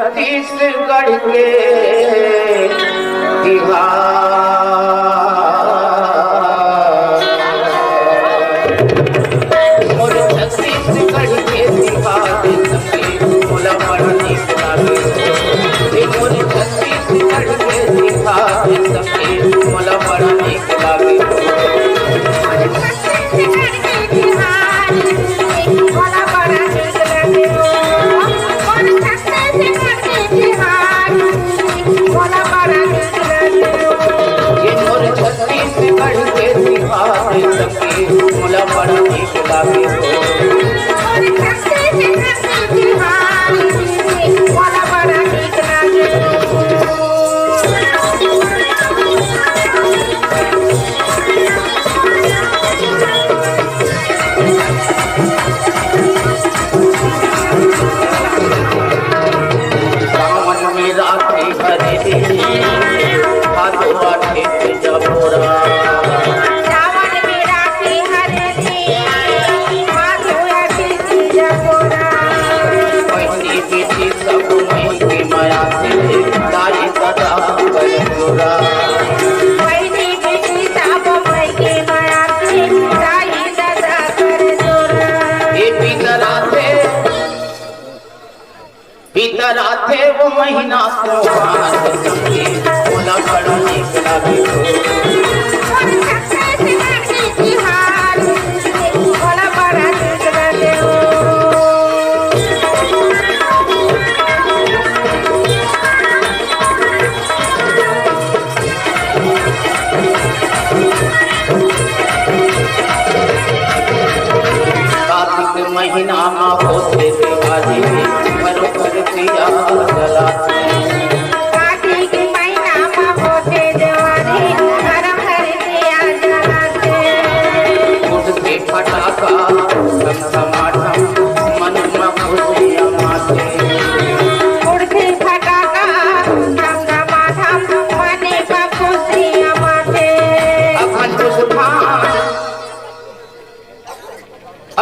छत्तीसगढ़ के मोर छत्तीसगढ़ के तिहार मोला बड़ा नीक लागे मोर छत्तीसगढ़ के तिहार मोला बड़ा नीक लागे मोला बड़ा नीक लागे सावन में राखी हरे हाथों आठे जबोरा भीतर आते वो महीना को मोला बड़ा नीक लागे कार्तिक महीना में होते दिवाली बरोबर दिया जलाते कार्तिक महीना में होते दिवाली बरोबर दिया जलाते उठते फटाका समाठम मन में खुशियाँ माते उड़ते फटाका समाठम मन में खुशियाँ माते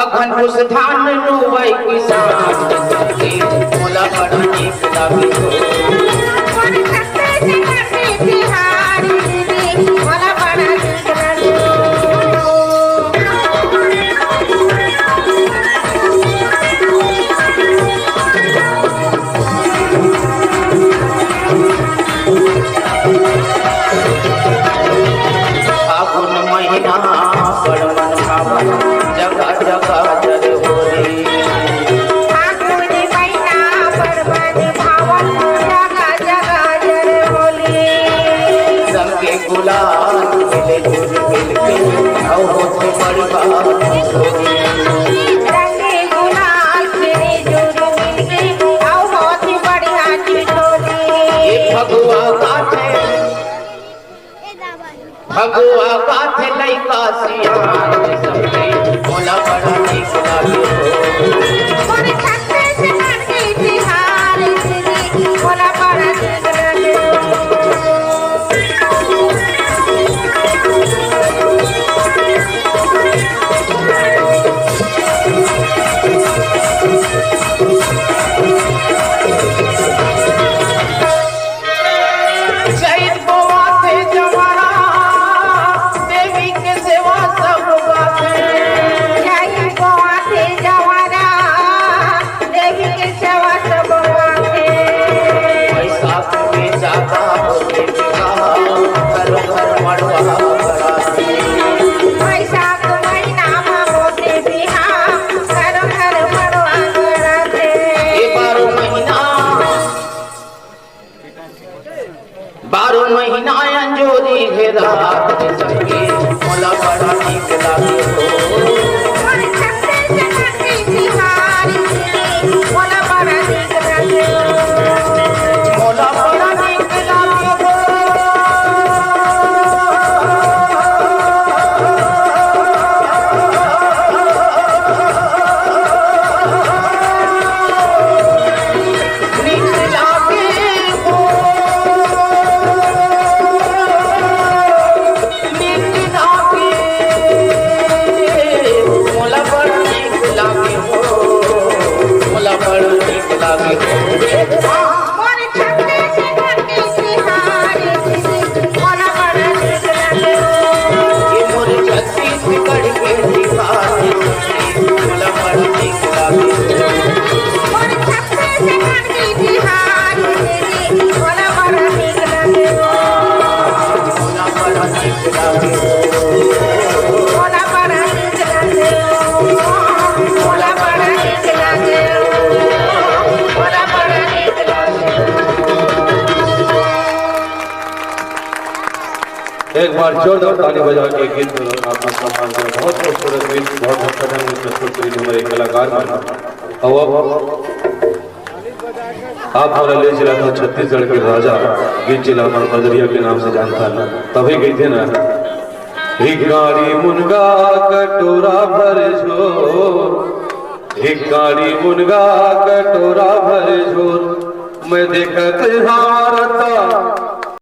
अखन उस धान नुवै किसान मोला बड़ा नीक लागे मोला बड़ा नीक लागे फागुन महीना बड़ मन भावन जगह जगह जर होली फागुन महीना बड़ मन भावन जगह जगह जर होली रंग के गुलाल मिले जुल मिल के औ होते बड़ी बात होली रंगे गुलाल खिले जुल मिल के औ होती बढ़िया चिठोली ये भगवा गाथे लइका सियान सबके मोला बड़ा नीक लागे मोर छत्तीसगढ़ के तिहार मोला बड़ा नीक लागे चैत बोआते जवारा देवी के सेवा सब गाते जय गोवाते जवारा देवी के सेवा सब गाते बैसाख में जाता होते विवाह करो घर मड़वा बराती बैसाख महीना में होते बिहार घर घर मड़वा कराते ये 12 महीना अंजोरी घेरा सबके मोला बड़ा नीक लागे मोर छत्तीसगढ़ के तिहार मोला बड़ा नीक लागे मोला बड़ा नीक लागे नीक लागे नीक लागे लागे मोला बड़ा नीक लागे मोला बड़ा नीक लागे मोला बड़ा नीक लागे। एक बार जोरदार ताली बजा के गीत आपका सम्मान करें। बहुत खूबसूरत गीत, बहुत अच्छा ढंग से प्रस्तुत करी हमारे कलाकार बना। और आप हमारा ले जिला था छत्तीसगढ़ के राजा गीत जिला हमारा बजरिया के नाम से जानता है। तभी गई थे ना, भिखारी मुनगा कटोरा भर झोर, भिखारी मुनगा कटोरा भर झोर, मैं देखत हारता